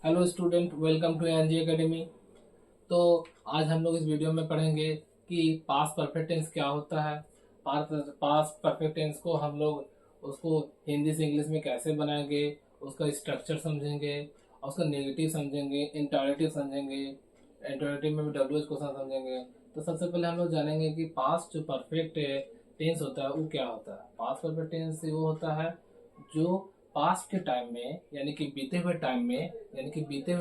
Hello student, welcome to NG academy. तो आज हम लोग इस वीडियो में पढ़ेंगे कि पास्ट परफेक्ट टेंस क्या होता है। पास्ट परफेक्ट टेंस को हम लोग उसको हिंदी से इंग्लिश में कैसे बनाएंगे, उसका स्ट्रक्चर समझेंगे और उसका नेगेटिव समझेंगे, इंटरेटिव समझेंगे, इंटरेटिव में भी डब्ल्यूएच क्वेश्चन समझेंगे। तो सबसे पहले हम लोग जानेंगे कि पास्ट जो परफेक्ट टेंस होता है वो क्या होता है। पास्ट परफेक्ट टेंस वो होता है जो पास्ट के टाइम में यानी कि बीते हुए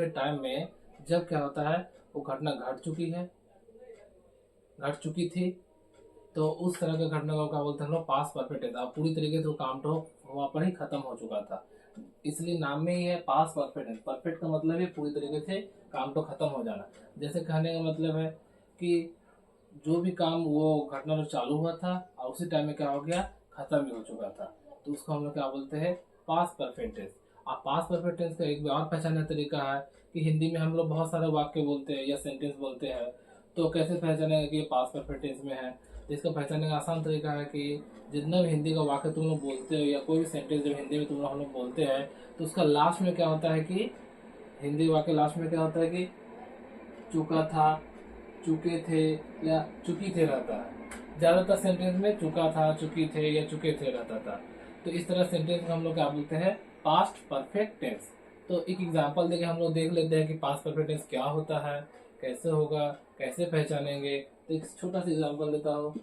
टाइम में जब क्या होता है, वो घटना घट चुकी थी। तो उस तरह के घटना को क्या बोलते हैं हम लोग, पास्ट परफेक्ट टेंस। अब पूरी तरीके से वो काम तो वहाँ पर ही खत्म हो चुका था, इसलिए नाम में ही है पास्ट परफेक्ट टेंस। परफेक्ट का मतलब है पूरी तरीके से काम तो खत्म हो जाना। जैसे कहने का मतलब है कि जो भी काम, वो घटना जो चालू हुआ था और उसी टाइम में क्या हो गया, खत्म भी हो चुका था, तो उसको हम लोग क्या बोलते हैं, पास्ट परफेक्ट टेंस। अब पास्ट परफेक्त टेंस का एक भी और पहचानने का तरीका है कि हिंदी में हम लोग बहुत सारे वाक्य बोलते हैं या सेंटेंस बोलते हैं। तो कैसे पहचानेंगे कि ये पास्ट परफेक्ट टेंस में है। तो इसका पहचानने का आसान तरीका है कि जितना भी हिंदी का वाक्य तुम लोग बोलते हो या कोई भी सेंटेंस जब हिंदी में तुम लोग हम लोग बोलते हैं, तो उसका लास्ट में क्या होता है कि हिंदी वाक्य लास्ट में क्या होता है कि चुका था, चुके थे या चुकी थे रहता है। ज्यादातर सेंटेंस में चुका था, चुकी थे या चुके थे रहता था। तो इस तरह सेंटेंस में हम लोग क्या बोलते हैं, पास्ट परफेक्ट टेंस। तो एक एग्जांपल देके हम लोग देख लेते हैं कि पास्ट परफेक्ट टेंस क्या होता है, कैसे होगा, कैसे पहचानेंगे। तो एक छोटा सा एग्जांपल देता हूँ।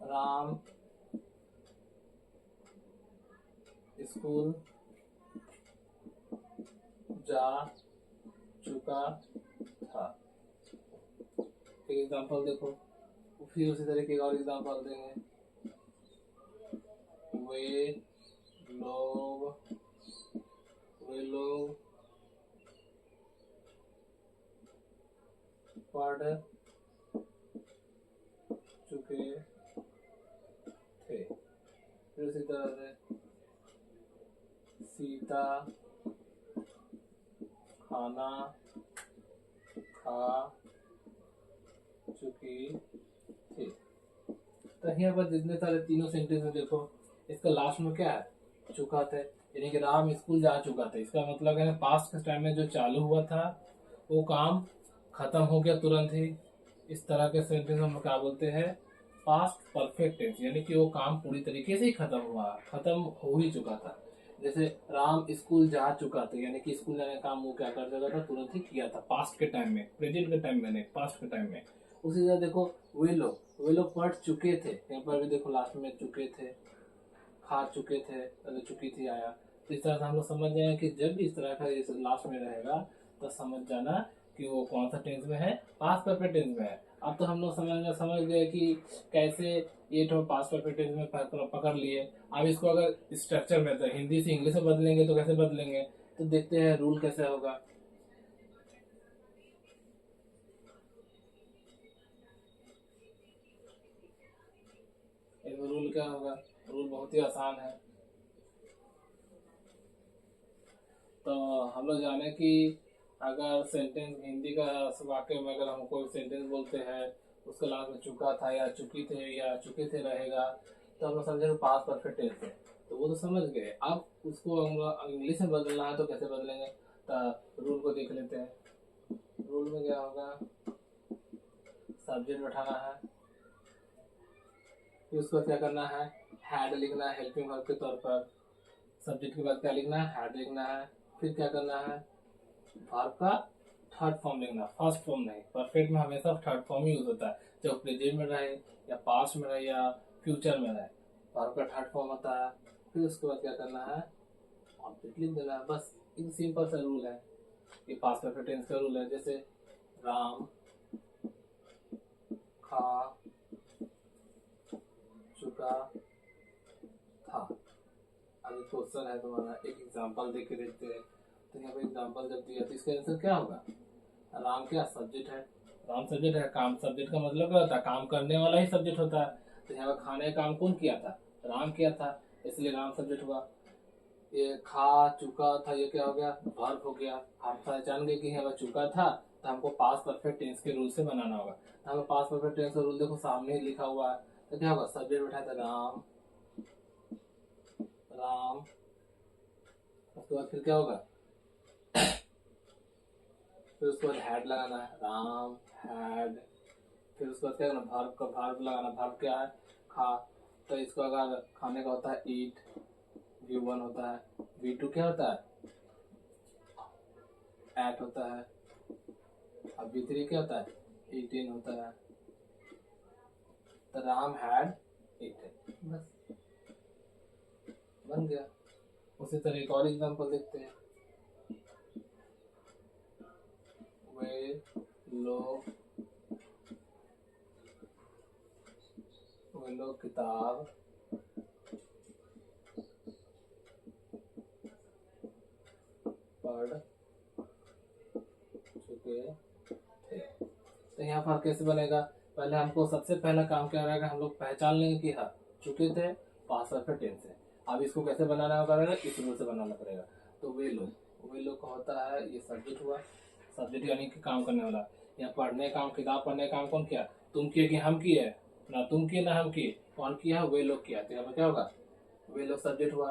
राम स्कूल जा चुका था। एक एग्जांपल देखो, फिर उसी तरीके का और एग्जांपल देंगे। वे लोग वे लोग पढ़ चुके थे। फिर उसी तरह से सीता खाना खा चुकी थी। तो यहाँ पर जितने सारे तीनों सेंटेंस में देखो, इसका लास्ट में क्या है, चुका थे। यानी कि राम स्कूल जा चुका था। इसका मतलब है पास्ट के टाइम में जो चालू हुआ था वो काम खत्म हो गया तुरंत ही। इस तरह के सेंटेंस हम क्या बोलते हैं, पास्ट परफेक्ट टेंस। यानी कि वो काम पूरी तरीके से ही खत्म हो ही चुका था। जैसे राम स्कूल जा चुका था, यानी कि स्कूल जाने का काम वो क्या कर चुका था, तुरंत ही किया था पास्ट के टाइम में, प्रेजेंट के टाइम में नहीं, पास्ट के टाइम में। उसी तरह देखो, वे लोग पढ़ चुके थे। यहाँ पर भी देखो लास्ट में चुके थे, खा चुके थे, अगर चुकी थी आया। तो इस तरह से हम लोग समझ जाए कि जब भी इस तरह का इस लास्ट में रहेगा तो समझ जाना कि वो कौन सा टेंस में है, पास्ट परफेक्ट टेंस में है। अब तो हम लोग समझ गए कि कैसे ये तो पास्ट परफेक्ट टेंस में पकड़ लिए। अब इसको अगर स्ट्रक्चर में, तो हिंदी से इंग्लिश में बदलेंगे तो कैसे बदलेंगे, तो देखते हैं रूल कैसे होगा। रूल क्या होगा, रूल बहुत ही आसान है। तो हम लोग जाने कि अगर सेंटेंस हिंदी का वाक्य में अगर हम कोई सेंटेंस बोलते हैं, उसके लास्ट में चुका था या चुकी थे या चुके थे रहेगा, तो हम लोग समझेंगे पास्ट परफेक्ट टेंस है। तो वो तो समझ गए। अब उसको हम लोग इंग्लिश में बदलना है तो कैसे बदलेंगे, तो रूल को देख लेते हैं। रूल में क्या होगा, सब्जेक्ट बैठाना है, फिर उसको क्या करना है, हैड लिखना है हेल्पिंग वर्ब के तौर पर। सब्जेक्ट के बाद क्या लिखना है, हैड लिखना है। फिर क्या करना है, वर्ब का थर्ड फॉर्म लिखना, फर्स्ट फॉर्म नहीं। परफेक्ट में हमेशा थर्ड फॉर्म ही यूज होता है, चाहे प्रेजेंट में रहे या पास्ट में रहे या फ्यूचर में रहे, वर्ब का थर्ड फॉर्म होता है। फिर उसके बाद क्या करना है, ऑब्जेक्ट लिख देना है। बस एक सिंपल सा रूल है, ये पास्ट परफेक्ट टेंस का रूल है। जैसे राम खा चुका था। अभी क्वेश्चन है तुम्हारा, एक एग्जांपल दे के देखते हैं। तो यहाँ पे एग्जांपल जब दिया तो इसका आंसर क्या होगा, राम क्या सब्जेक्ट है, राम सब्जेक्ट है। काम सब्जेक्ट का मतलब क्या होता है, काम करने वाला ही सब्जेक्ट होता है। तो यहाँ पे खाने का काम कौन किया था, राम किया था, इसलिए राम सब्जेक्ट हुआ। ये खा चुका था, ये क्या हो गया, वर्ब हो गया। हम पहचान गए कि यहाँ पे चुका था, तो हमको पास्ट परफेक्ट टेंस के रूल से बनाना होगा। तो हमें पास्ट परफेक्ट टेंस का रूल देखो सामने ही लिखा हुआ है। तो क्या होगा, सब्जेक्ट बैठा था राम, राम। उसके बाद फिर क्या होगा, फिर उसके बाद हैड लगाना है, राम हैड। फिर उसके बाद क्या करना, भार्ब का भार्ब लगाना, भार्ब क्या है, खा। तो इसको अगर खाने का होता है ईट, V1 होता है, V2 क्या होता है, एट होता है, अब V3 क्या होता है, 18 होता है। तो राम हैड 18, बस बन गया। उसी तरह एक और एग्जांपल देखते हैं। वे लोग किताब पढ़ चुके थे। तो यहाँ पर कैसे बनेगा, पहले हमको सबसे पहला काम क्या रहेगा, हम लोग पहचान लेंगे कि हाँ चुके थे, पास्ट परफेक्ट टेंस है। अब इसको कैसे बनाना पड़ेगा, इस रूल से बनाना पड़ेगा। तो वे लोग का होता है, ये सब्जेक्ट हुआ, सब्जेक्ट यानी कि काम करने वाला। यहाँ पढ़ने काम, किताब पढ़ने काम कौन किया, तुम किए कि हम किए, ना तुम किए ना हम किए, कौन किया, वे लोग किया। तो यहाँ पर क्या होगा, वे लोग सब्जेक्ट हुआ।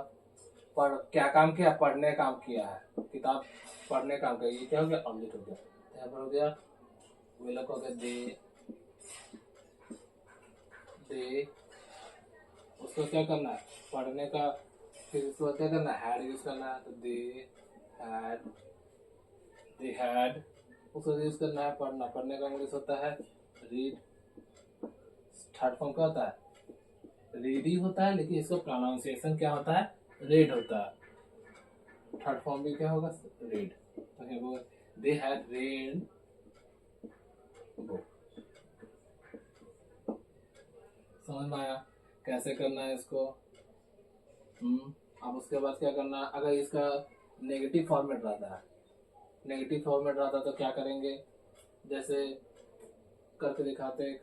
पढ़ क्या काम किया, पढ़ने काम किया है, किताब पढ़ने काम किया, ये क्या हो गया, ऑब्जेक्ट हो गया। तो यहाँ पर हो गया वे लोग हो गया दे। उसको क्या करना है, पढ़ने का, फिर उसको क्या करना है, हैड यूज करना है। तो दे हैड उसको यूज करना है, पढ़ना, पढ़ने का इंग्लिश होता है रीड। थर्ड फॉर्म क्या होता है, रीड ही होता है, लेकिन इसको प्रोनाउंसिएशन क्या होता है, रेड होता है। थर्ड फॉर्म भी क्या होगा, रेड। तो दे हैड रेड बुक। समझ में आया कैसे करना है इसको। अब उसके बाद क्या करना है, अगर इसका नेगेटिव फॉर्मेट रहता है, नेगेटिव फॉर्मेट रहता तो क्या करेंगे, जैसे करके दिखाते।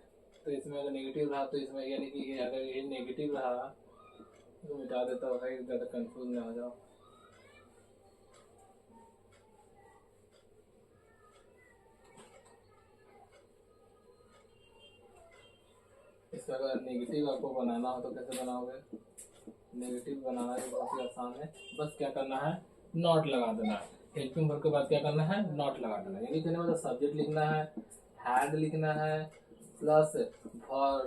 तो इसमें अगर नेगेटिव रहा तो इसमें यानी कि अगर ये नेगेटिव रहा तो मिटा देता होगा, ज़्यादा कंफ्यूज ना हो जाओ। इसका अगर नेगेटिव आपको बनाना हो तो कैसे बनाओगे, नेगेटिव बनाना भी बहुत ही आसान है, बस क्या करना है, नॉट लगा देना है। हेल्पिंग वर्ब के बाद क्या करना है, नॉट लगा देना है। यानी कहने मतलब सब्जेक्ट लिखना है, हैड लिखना है, प्लस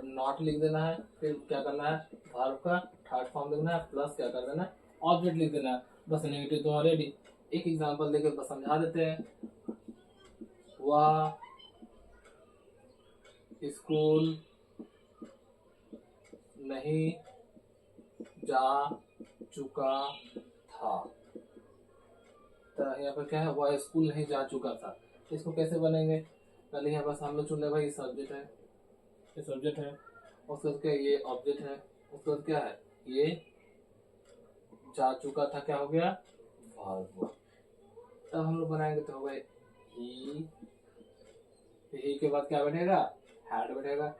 नॉट लिख देना है। फिर क्या करना है, वर्ब का थर्ड फॉर्म लिखना है, प्लस क्या कर देना है, ऑब्जेक्ट लिख देना है। बस नेगेटिव तो ऑलरेडी एक एग्जांपल देकर बस समझा देते हैं। वह स्कूल नहीं जा चुका था। तो यहाँ पर क्या है, वह स्कूल नहीं जा चुका था। इसको कैसे बनेंगे, पहले यहाँ बस हम लोग चुन ले भाई, सब्जेक्ट है, ये सब्जेक्ट है, उसके बाद क्या, ये ऑब्जेक्ट है, उसके बाद क्या है, ये जा चुका था, क्या हो गया, वर्ब। तब हम लोग बनाएंगे तो हो गए ही के बाद क्या बनेगा, हैड बनेगा,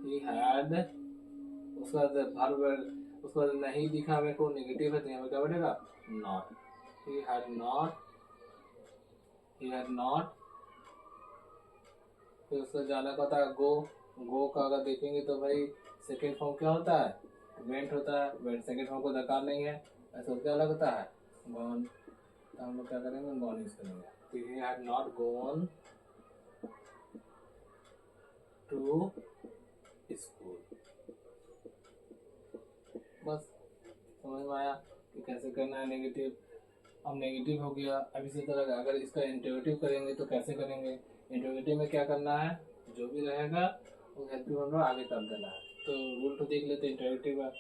ही हैड। उसके बाद वर्ब, उसके बाद नहीं दिखा मेरे को, नेगेटिव है, तो यहाँ पे क्या बनेगा, नॉट। He had not. फिर उसका जाना का होता है गो का अगर देखेंगे तो भाई सेकेंड फॉर्म क्या होता है, वेंट होता है। वेंट सेकेंड फॉर्म को दरकार नहीं है, ऐसा क्या अलग होता है, गॉन। तो हम लोग क्या करेंगे, गॉन यूज करेंगे। तो he had not gone to school. बस समझ में आया कि कैसे करना है नेगेटिव। अब नेगेटिव हो गया। अब इसी तरह अगर इसका इंटरोगेटिव करेंगे तो कैसे करेंगे, इंटरोगेटिव में क्या करना है, जो भी रहेगा वो हेल्पिंग वर्ब आगे कर देना है। तो रूल तो देख लेते इंटरोगेटिव है।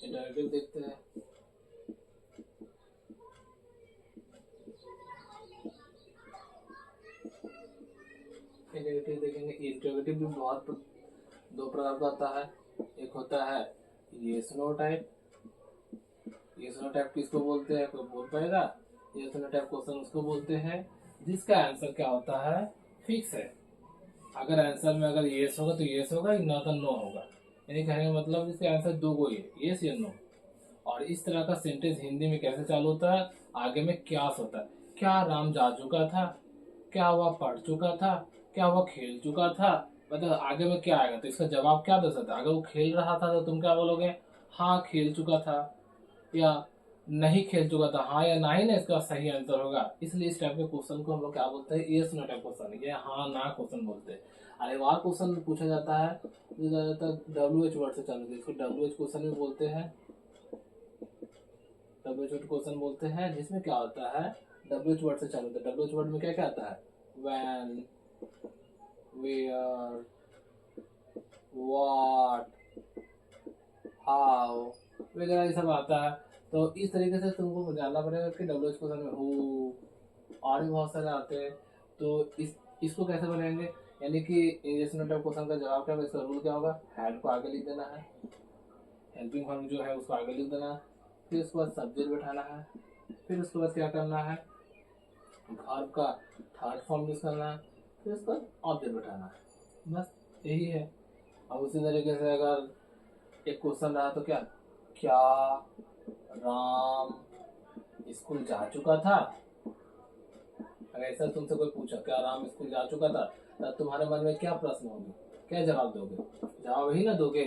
इंटरोगेटिव देखते हैं। इंटरोगेटिव देखेंगे, इंटरोगेटिव भी बहुत दो प्रकार का होता है। एक होता है yes no type. Yes no type किसको बोलते हैं, कोई बोल पाएगा, येस नो टाइप क्वेश्चन उसको बोलते हैं जिसका आंसर क्या होता है, फिक्स है। अगर आंसर में अगर येस होगा तो येस होगा, ना तो नो होगा। यानी कहने का मतलब इसका आंसर दो को ही है, येस या नो। और इस तरह का सेंटेंस हिंदी में कैसे चालू होता है, आगे में क्या होता है, क्या राम जा चुका था, क्या वह पढ़ चुका था, क्या वो खेल चुका था, मतलब आगे में क्या आएगा, तो इसका जवाब क्या दे सकता है। अगर वो खेल रहा था तो तुम क्या बोलोगे, हाँ खेल चुका था, या नहीं खेल चुका था, हाँ या ना ही ना इसका सही आंसर होगा। इसलिए इस टाइप के क्वेश्चन को हम लोग क्या बोलते हैं, यस नो टाइप क्वेश्चन, ये हाँ ना क्वेश्चन बोलते हैं। और एक और क्वेश्चन पूछा जाता है जो ज्यादातर WH वर्ड से चालू है, इसको WH क्वेश्चन भी बोलते हैं, WH क्वेश्चन बोलते हैं, जिसमें क्या होता है WH वर्ड से चालू होता है। WH वर्ड में क्या क्या आता है, व्हेन, वेयर, व्हाट, हाउ वगैरह ये सब आता है। तो इस तरीके से तुमको जानना पड़ेगा कि WH क्वेश्चन में हु, और भी बहुत सारे आते हैं। तो इसको कैसे बनाएंगे, यानी कि इंग्लिश नोट क्वेश्चन का जवाब क्या होगा, इसका रूल क्या होगा, हैड को आगे लिख देना है, हेल्पिंग फॉर्म जो है उसको आगे लिख देना है, फिर उसके बाद सब्जेक्ट बैठाना है, फिर उसके बाद क्या करना है, वर्ब का थर्ड फॉर्म यूज करना है, फिर उसके बाद ऑब्जेक्ट बैठाना है, बस यही है। अब उसी तरीके से अगर एक क्वेश्चन रहा तो क्या, क्या राम स्कूल जा चुका था, अगर ऐसा तुमसे कोई पूछा क्या राम स्कूल जा चुका था, तब तुम्हारे मन में क्या प्रश्न होंगे, क्या जवाब दोगे, जवाब ही ना दोगे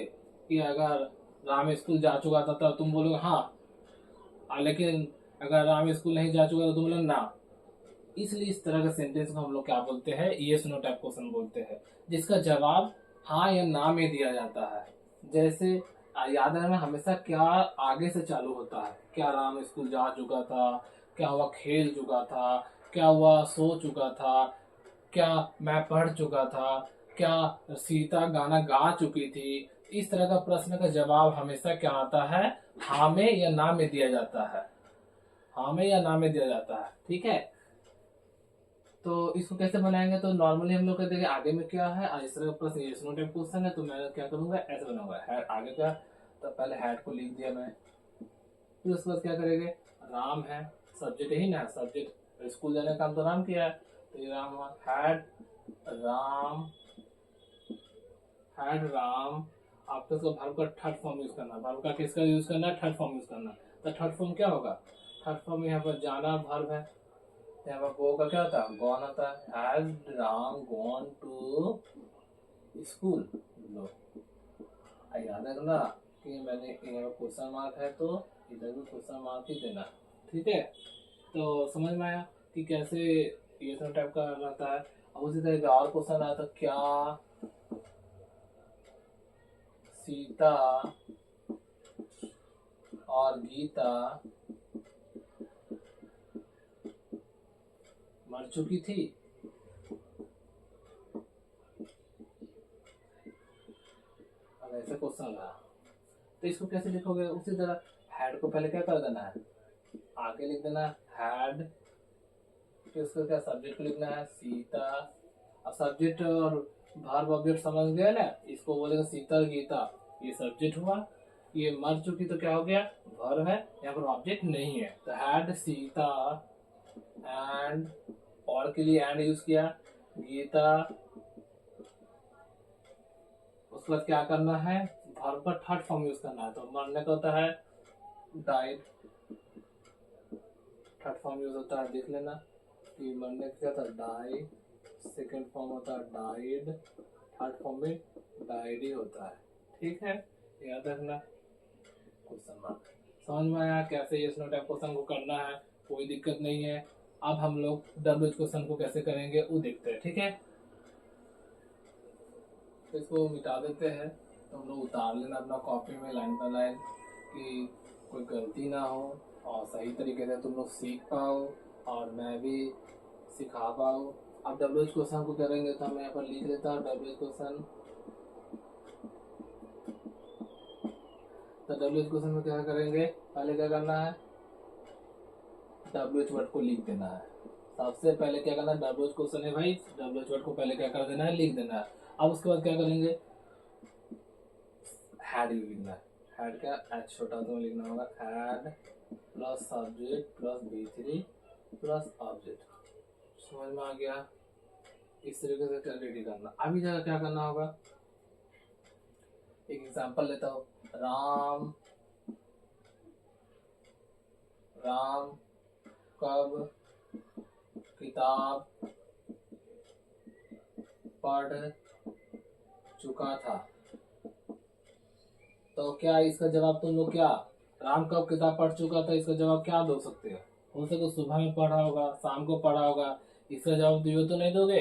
कि अगर राम स्कूल जा चुका था, तब तुम बोलोगे हाँ, लेकिन अगर राम स्कूल नहीं जा चुका तो तुम बोलोगे ना। इसलिए इस तरह के सेंटेंस को हम लोग क्या बोलते हैं, यस नो टाइप क्वेश्चन बोलते हैं, जिसका जवाब हाँ या ना में दिया जाता है। जैसे याद रखना हमेशा क्या आगे से चालू होता है, क्या राम स्कूल जा चुका था, क्या हुआ खेल चुका था, क्या हुआ सो चुका था, क्या मैं पढ़ चुका था, क्या सीता गाना गा चुकी थी। इस तरह का प्रश्न का जवाब हमेशा क्या आता है, हाँ में या ना में दिया जाता है, हाँ में या ना में दिया जाता है, ठीक है। तो इसको कैसे बनाएंगे, तो नॉर्मली हम लोग कहते हैं कि आगे में क्या है, इस तरह का प्रश्न यस नो टाइप क्वेश्चन है, तो मैं क्या करूंगा, ऐसे बनाऊंगा, हैड आगे का, तो पहले हैड को लिख दिया मैं, फिर उसके बाद क्या करेंगे, राम है, सब्जेक्ट ही ना, सब्जेक्ट स्कूल जाने का काम तो राम किया है, तो ये राम हुआ, हैड राम, हैड राम। आपको इसको वर्ब का थर्ड फॉर्म यूज करना, वर्ब का किसका यूज करना है, थर्ड फॉर्म यूज करना। तो थर्ड फॉर्म क्या होगा, थर्ड फॉर्म यहाँ पर जाना वर्ब है, यहाँ पर गो का क्या होता है, गॉन होता है, had Ram gone to school. लो याद रखना कि मैंने यहाँ क्वेश्चन मार्क है तो इधर भी क्वेश्चन मार्क ही देना, ठीक है। तो समझ में आया कि कैसे ये सब टाइप का रहता है। अब उसी तरह का और क्वेश्चन आया था, क्या सीता और गीता मर चुकी थी। अब ऐसा क्वेश्चन रहा तो इसको कैसे लिखोगे, उसी तरह हैड को पहले क्या कर देना है, आगे लिख देना हैड, फिर उसको क्या सब्जेक्ट को लिखना है सीता। अब सब्जेक्ट और वर्ब ऑब्जेक्ट समझ गए ना, इसको बोलेगा सीता और गीता, ये सब्जेक्ट हुआ, ये मर चुकी तो क्या हो गया, वर्ब है, यहाँ पर ऑब्जेक्ट नहीं है, तो हैड सीता एंड, और के लिए एंड यूज किया, गीता। उसके बाद क्या करना है, वर्ब का थर्ड फॉर्म यूज करना है, तो मरने का होता है डाइड, थर्ड फॉर्म यूज होता है, देख लेना कि मरने का क्या था, डाई, सेकेंड फॉर्म होता है डाइड, थर्ड फॉर्म में डाइड ही होता है, ठीक है, याद रखना। क्वेश्चन मार्क समझ में आया कैसे ये टाइप क्वेश्चन को करना है, कोई दिक्कत नहीं है। अब हम लोग डब्ल्यू क्वेश्चन को कैसे करेंगे वो देखते हैं, ठीक है। तो इसको मिटा देते हैं, तो हम लोग उतार लेना अपना कॉपी में लाइन बाय लाइन, कि कोई गलती ना हो और सही तरीके से तुम लोग सीख पाओ और मैं भी सिखा पाओ। अब डब्ल्यू क्वेश्चन को करेंगे तो मैं यहाँ पर लिख लेता हूँ डब्ल्यू क्वेश्चन। तो डब्ल्यू क्वेश्चन में क्या करेंगे, पहले क्या करना है, डब्ल्यू वर्ड को लिख देना है। सबसे पहले क्या करना है, डब्ल्यू क्वेश्चन है भाई, डब्ल्यू वर्ड को पहले क्या कर देना है, लिख देना है। अब उसके बाद क्या करेंगे, हैड लिखना है, हैड का एच छोटा तो लिखना होगा, had plus subject plus B3 plus object. समझ में आ गया, इस तरीके से रेडी करना। अभी जगह क्या करना होगा, एक एग्जांपल लेता हूँ, राम राम कब किताब पढ़ चुका था। तो क्या इसका जवाब तुम लोग क्या, राम कब किताब पढ़ चुका था, इसका जवाब क्या दो सकते हो सके सुबह में पढ़ा होगा, शाम को पढ़ा होगा, इसका जवाब दियो तो नहीं दोगे।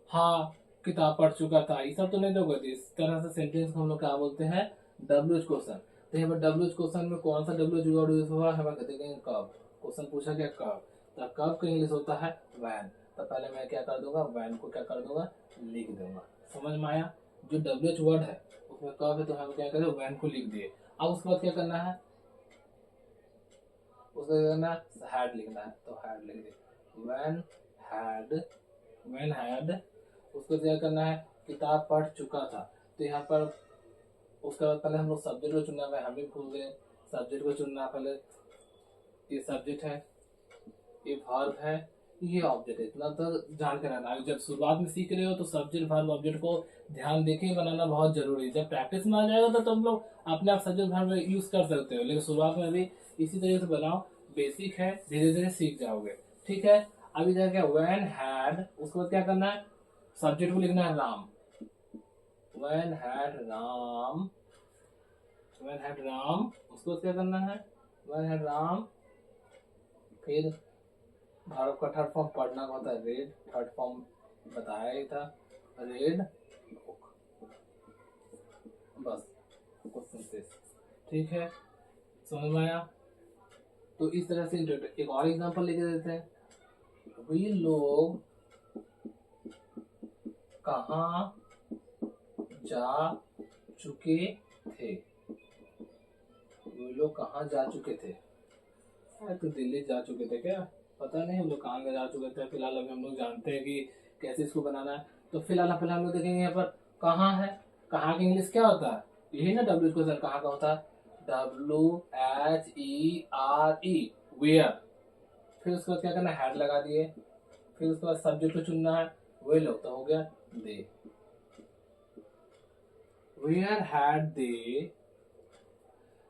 हाँ किताब पढ़ चुका था, ये सब तो नहीं दोगे। तो इस तरह से सेंटेंस को हम लोग क्या बोलते हैं, डब्ल्यूएच क्वेश्चन। तो यहाँ पर डब्ल्यूएच क्वेश्चन में कौन सा डब्ल्यूएच वर्ड यूज हुआ है, कहते हैं कब। क्वेश्चन पूछा गया कब, तो कब का इंग्लिश होता है वैन। तो पहले मैं क्या कर दूंगा, वैन को क्या कर दूंगा, लिख दूंगा। समझ में आया। जो डब्ल्यूएच वर्ड है उसमें कब है, तो हम क्या करें, वैन को लिख दिए। अब उसके बाद क्या करना है, उसको क्या करना है, हैड लिखना है, तो हैड लिख दिए। वैन हैड उसको क्या करना है, किताब पढ़ चुका था। तो यहाँ पर उसके बाद पहले हम लोग सब्जेक्ट को चुनना है, हम भी भूल गए। सब्जेक्ट को चुनना पहले, ये सब्जेक्ट है, ये वर्ब है, ये ऑब्जेक्ट है। इतना तो जान के रहना है। जब शुरुआत में सीख रहे हो तो सब्जेक्ट वर्ब ऑब्जेक्ट को ध्यान देके ही बनाना बहुत जरूरी है। जब प्रैक्टिस में आ जाएगा तो तुम लोग अपने आप सब्जेक्ट वर्ब यूज कर सकते हो, लेकिन शुरुआत में भी इसी तरीके से बनाओ। बेसिक है, धीरे धीरे सीख जाओगे। ठीक है। अभी जाके व्हेन हैड, उसके बाद क्या करना है, सब्जेक्ट को लिखना है Ram. When had Ram, when had Ram, उसको बाद क्या करना है, व्हेन हैड राम। फिर भारत का थर्ड फॉर्म पढ़ना का होता है रेड, थर्ड फॉर्म बताया ही था, रेड बुक। बस क्वेश्चन से। ठीक है, समझ में आया। तो इस तरह से एक और एग्जांपल लेके देते हैं। वे लोग कहाँ जा चुके थे, वे लोग कहाँ जा चुके थे। तो दिल्ली जा चुके थे क्या, पता नहीं हम लोग कहाँ जा चुके थे। फिलहाल अभी हम लोग जानते हैं कि कैसे इसको बनाना है। तो फिलहाल हम लोग देखेंगे यहाँ पर कहाँ है, कहाँ की इंग्लिश क्या होता है, यही ना डब्ल्यू क्वेश्चन कहाँ का होता है, WHERE, वेयर। फिर उसके बाद क्या करना है, हैड लगा दिए। फिर उसके बाद सब्जेक्ट को चुनना है, वे लोग, तो हो गया दे। Where had they.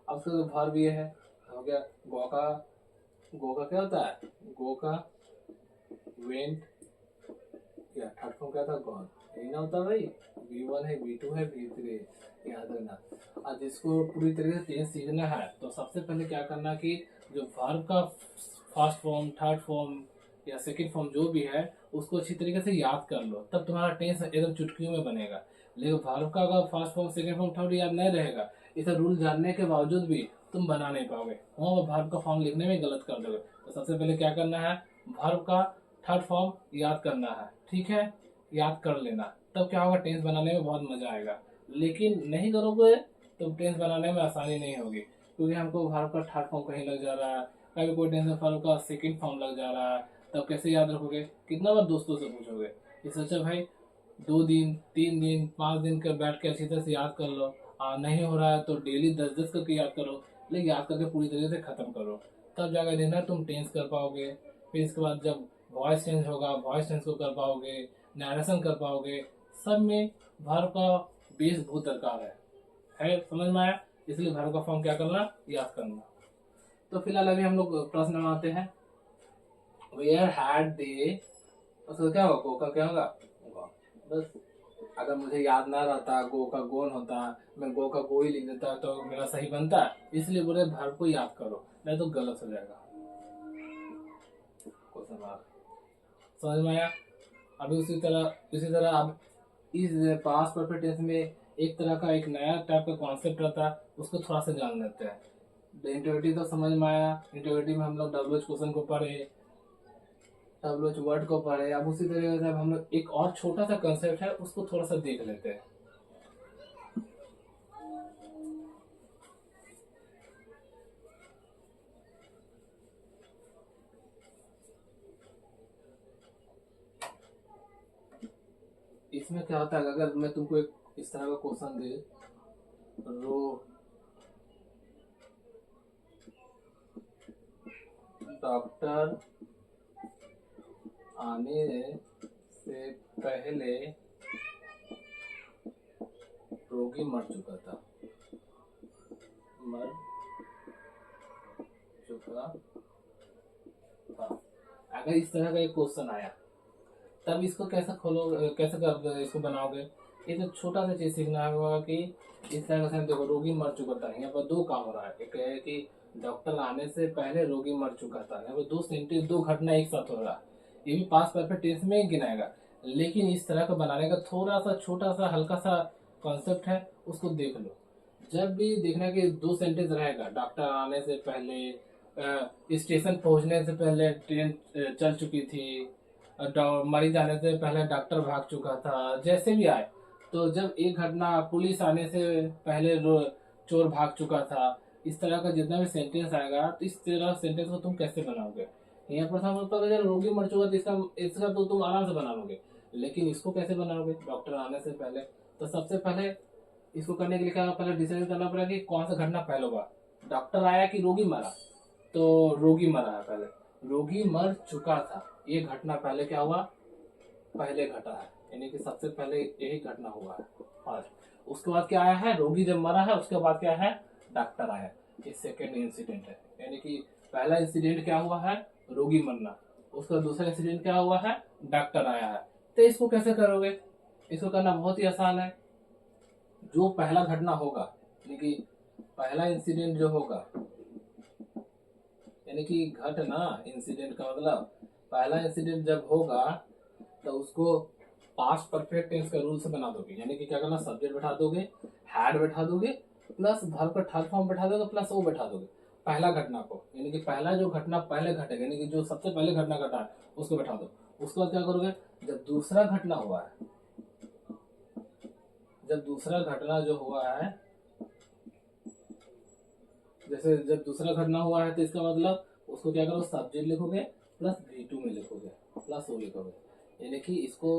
अब उसका वर्ब ये है, हो गया गो का, गो का क्या होता है, गो का वेंट, या थर्ड फॉर्म क्या था, गॉन। यही ना होता भाई, V1 है, V2 है, V3 है, याद रखना। और जिसको पूरी तरीके से टेंस सीखना है तो सबसे पहले क्या करना कि जो वर्ब का फर्स्ट फॉर्म, थर्ड फॉर्म या सेकंड फॉर्म जो भी है उसको अच्छी तरीके से याद कर लो, तब तुम्हारा टेंस एकदम चुटकियों में बनेगा। लेकिन वर्ब का अगर first form, second form, third याद नहीं रहेगा, इसे रूल जानने के बावजूद भी तुम बना नहीं पाओगे, वहाँ वर्ब का फॉर्म लिखने में गलत कर दोगे। तो सबसे पहले क्या करना है, वर्ब का थर्ड फॉर्म याद करना है। ठीक है, याद कर लेना, तब क्या होगा, टेंस बनाने में बहुत मजा आएगा। लेकिन नहीं करोगे तो टेंस बनाने में आसानी नहीं होगी, क्योंकि हमको वर्ब का थर्ड फॉर्म कहीं लग जा रहा है, कभी कोई टेंस वर्ब का सेकंड फॉर्म लग जा रहा है, तब कैसे याद रखोगे, कितना बार दोस्तों से पूछोगे। इस अच्छा भाई 2 दिन, 3 दिन, 5 दिन का बैठ के अच्छी तरह से याद कर लो। नहीं हो रहा है तो डेली 10-10 करके याद करो, लेकिन याद करके पूरी तरीके से खत्म करो, तब जाकर देखना तुम टेंस कर पाओगे। फिर इसके बाद जब वॉइस चेंज होगा, वॉइस चेंज को कर पाओगे, नरेशन कर पाओगे, सब में वर्ब का बेस बहुत दरकार है। समझ में आया। इसलिए वर्ब का फॉर्म क्या करना, याद करना। तो फिलहाल अभी हम लोग प्रश्न में आते हैं। वेयर हैड दे, उसका क्या होगा, गो का क्या होगा, गो। बस अगर मुझे याद ना रहता गो का गोन होता, मैं गो का गो ही लिख देता तो मेरा सही बनता। इसलिए बोले वर्ब को याद करो, नहीं तो गलत हो जाएगा। Question mark. समझ में आया। अभी उसी तरह अब इस पास्ट परफेक्ट टेंस में एक तरह का एक नया टाइप का कॉन्सेप्ट रहता है, उसको थोड़ा सा जान लेते हैं। इंटरोगेटिव तो समझ में आया, इंटरोगेटिव में हम लोग डब्ल्यूएच क्वेश्चन को पढ़े, डब्ल्यूएच वर्ड को पढ़े। अब उसी तरीके से हम लोग एक और छोटा सा कंसेप्ट है उसको थोड़ा सा देख लेते हैं। इसमें क्या होता है, अगर मैं तुमको एक इस तरह का क्वेश्चन दे, रो डॉक्टर आने से पहले रोगी मर चुका था, मर चुका था। अगर इस तरह का एक क्वेश्चन आया तब इसको कैसे खोलो, कैसे कर इसको बनाओगे। ये तो छोटा सा चीज सीखना होगा कि इस तरह से देखो रोगी मर चुका था, यहाँ पर दो काम हो रहा है। एक है कि डॉक्टर आने से पहले रोगी मर चुका था, यहाँ पर दो सेंटेंस, दो घटना एक साथ हो रहा है। ये भी पास्ट परफेक्ट टेंस में ही गिनाएगा, लेकिन इस तरह का बनाने का थोड़ा सा छोटा सा हल्का सा कॉन्सेप्ट है, उसको देख लो। जब भी देखना कि दो सेंटेंस रहेगा, डॉक्टर आने से पहले, स्टेशन पहुंचने से पहले ट्रेन चल चुकी थी, मरीज आने से पहले डॉक्टर भाग चुका था, जैसे भी आए। तो जब एक घटना पुलिस आने से पहले चोर भाग चुका था, इस तरह का जितना भी सेंटेंस आएगा, तो इस तरह सेंटेंस को तुम कैसे बनाओगे। यहाँ पर था मतलब अगर रोगी मर चुका तो इसका इसका तो तुम आराम से बना लोगे, लेकिन इसको कैसे बनाओगे डॉक्टर आने से पहले। तो सबसे पहले इसको करने के लिए क्या पहले डिसाइड करना पड़ेगा कि कौन सा घटना पहले होगा, डॉक्टर आया कि रोगी मरा। तो रोगी मरा है पहले, रोगी मर चुका था, ये घटना पहले क्या हुआ, पहले घटा है, यानी कि सबसे पहले यही घटना हुआ है। और उसके बाद क्या आया है, रोगी जब मरा है उसके बाद क्या है, डॉक्टर आया। ये सेकेंड इंसिडेंट है, यानी कि पहला इंसिडेंट क्या हुआ है, रोगी मरना, उसका दूसरा इंसिडेंट क्या हुआ है, डॉक्टर आया है। तो इसको कैसे करोगे, इसको करना बहुत ही आसान है। जो पहला घटना होगा, यानी कि पहला इंसिडेंट जो होगा, यानी कि घटना, इंसिडेंट का मतलब पहला इंसिडेंट जब होगा तो उसको पास्ट परफेक्ट टेंस का रूल से बना दोगे। यानी कि क्या करना, सब्जेक्ट बैठा दोगे, हैड बैठा दोगे, प्लस वर्ब का थर्ड फॉर्म बैठा दोगे, प्लस वो बैठा दोगे पहला घटना को, यानी कि पहला जो घटना पहले घटेगा, यानी कि जो सबसे पहले घटना घटा है उसको बैठा दो। उसके बाद क्या करोगे, जब दूसरा घटना हुआ है, जब दूसरा घटना जो हुआ है, जैसे जब दूसरा घटना हुआ है तो इसका मतलब उसको क्या करो, सब्जेक्ट लिखोगे प्लस V2 में लिखोगे प्लस वो लिखोगे। यानी कि इसको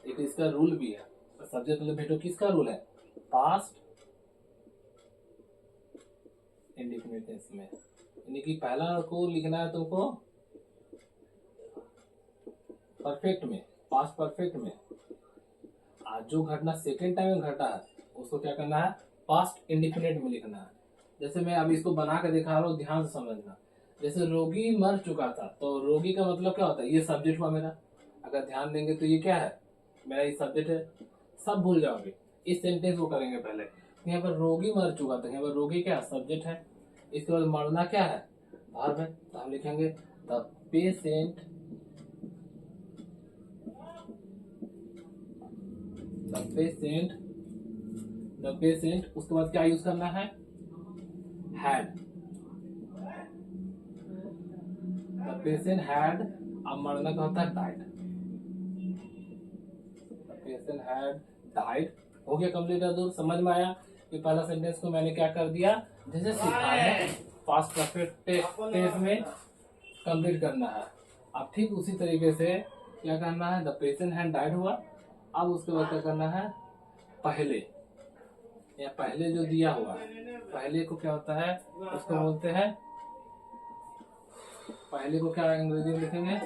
एक इसका रूल भी है, सब्जेक्ट मतलब V2 किसका रूल है, पास्ट इंडेफिनिट टेंस में। यानी कि पहला को लिखना है तुमको परफेक्ट में, पास्ट परफेक्ट में। आज जो घटना सेकेंड टाइम घटा है उसको क्या करना है, पास्ट इंडेफिनिट में लिखना है। जैसे मैं अभी इसको बना के दिखा रहा हूँ, ध्यान से समझना। जैसे रोगी मर चुका था, तो रोगी का मतलब क्या होता है, ये सब्जेक्ट हुआ मेरा, अगर ध्यान देंगे तो ये क्या है, मेरा ये सब्जेक्ट है। सब भूल जाओगे, इस सेंटेंस को करेंगे पहले। यहाँ पर रोगी मर चुका था, यहाँ पर रोगी क्या सब्जेक्ट है, इसके बाद मरना क्या है, वर्ब है। तो हम लिखेंगे the patient, the patient, the patient, उसके बाद क्या यूज करना है, हैड, द पेशेंट हैड। अब मरना का होता है died, the patient had died. हो गया कंप्लीट है। तो समझ में आया कि पहला सेंटेंस को मैंने क्या कर दिया, जैसे सिखाया है पास्ट परफेक्ट टेंस में कंप्लीट करना है। अब ठीक उसी तरीके से क्या करना है, द पेशेंट हैड डाइड हुआ। अब उसके बाद क्या करना है, पहले, या पहले जो दिया हुआ है, पहले को क्या होता है, उसको बोलते हैं, पहले को क्या अंग्रेजी में लिखेंगे,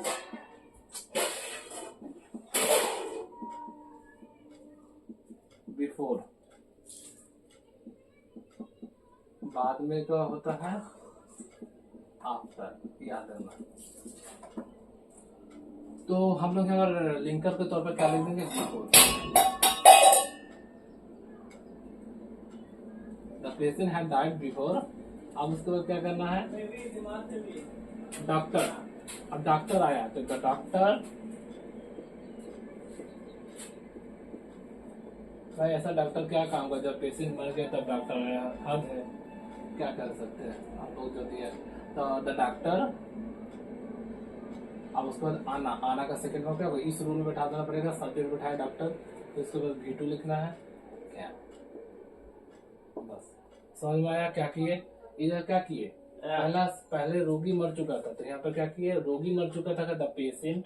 बिफोर। बाद में क्या होता है, आफ्टर, याद रखना। तो हम लोग अगर लिंकर के तौर पर क्या लिख देंगे, before. The patient had died before. अब उसके बाद क्या करना है, डॉक्टर। अब डॉक्टर आया तो द डॉक्टर, भाई ऐसा डॉक्टर क्या काम का, जब पेशेंट मर गया तब डॉक्टर आया, हद है, क्या कर सकते हैं आप लोग जो दिया। तो द डॉक्टर, अब उसके बाद आना, आना का सेकंड में क्या होगा, इस रूल में बैठा देना पड़ेगा, सब्जेक्ट बैठाया डॉक्टर, तो इसके बाद V2 लिखना है, क्या, बस समझ में आया क्या किए। इधर क्या किए, पहले रोगी मर चुका था, तो यहाँ पर क्या किए, रोगी मर चुका था, द पेशेंट,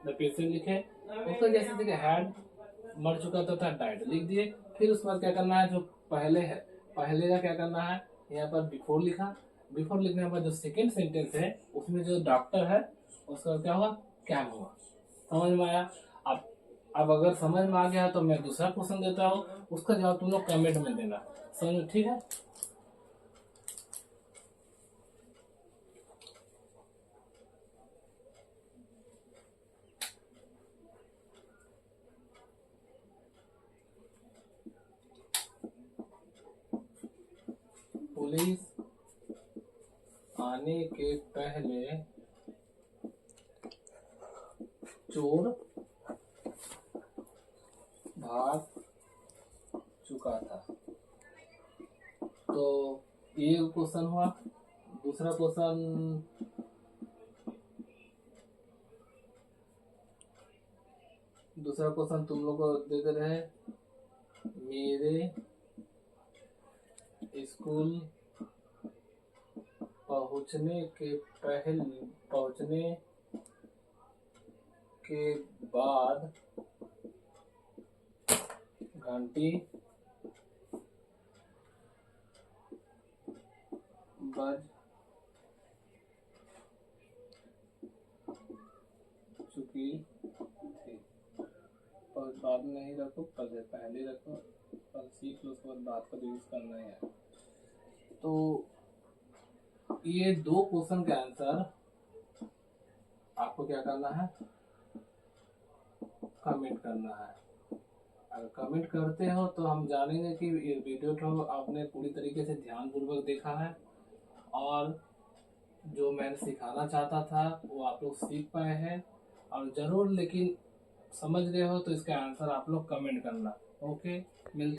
द पेशेंट लिखे, उसका जैसे देखिए हैड, मर चुका था डाइड लिख दिए। फिर उसके बाद क्या करना है, जो पहले है, पहले का क्या करना है, यहाँ पर बिफोर लिखा। बिफोर लिखने के बाद जो सेकेंड सेंटेंस है उसमें जो डॉक्टर है उसका क्या हुआ, कैम हुआ। समझ में आया। अब अगर समझ में आ गया तो मैं दूसरा क्वेश्चन देता हूँ, उसका जवाब तुम लोग कमेंट में देना। समझ में, ठीक है। बारिश आने के पहले चोर भाग चुका था। तो ये क्वेश्चन हुआ। दूसरा क्वेश्चन तुम लोग को दे दे रहे हैं, मेरे स्कूल पहुंचने के बाद घंटी बज चुकी थी। पर बाद में नहीं रखो, पहले रखो, पर सीख लो, उसके बाद बात का यूज करना है। तो ये दो क्वेश्चन के आंसर आपको क्या करना है, कमेंट करना है। अगर कमेंट करते हो तो हम जानेंगे कि ये वीडियो तो आपने पूरी तरीके से ध्यानपूर्वक देखा है और जो मैं सिखाना चाहता था वो आप लोग सीख पाए हैं। और जरूर लेकिन समझ रहे हो तो इसका आंसर आप लोग कमेंट करना। ओके, मिलते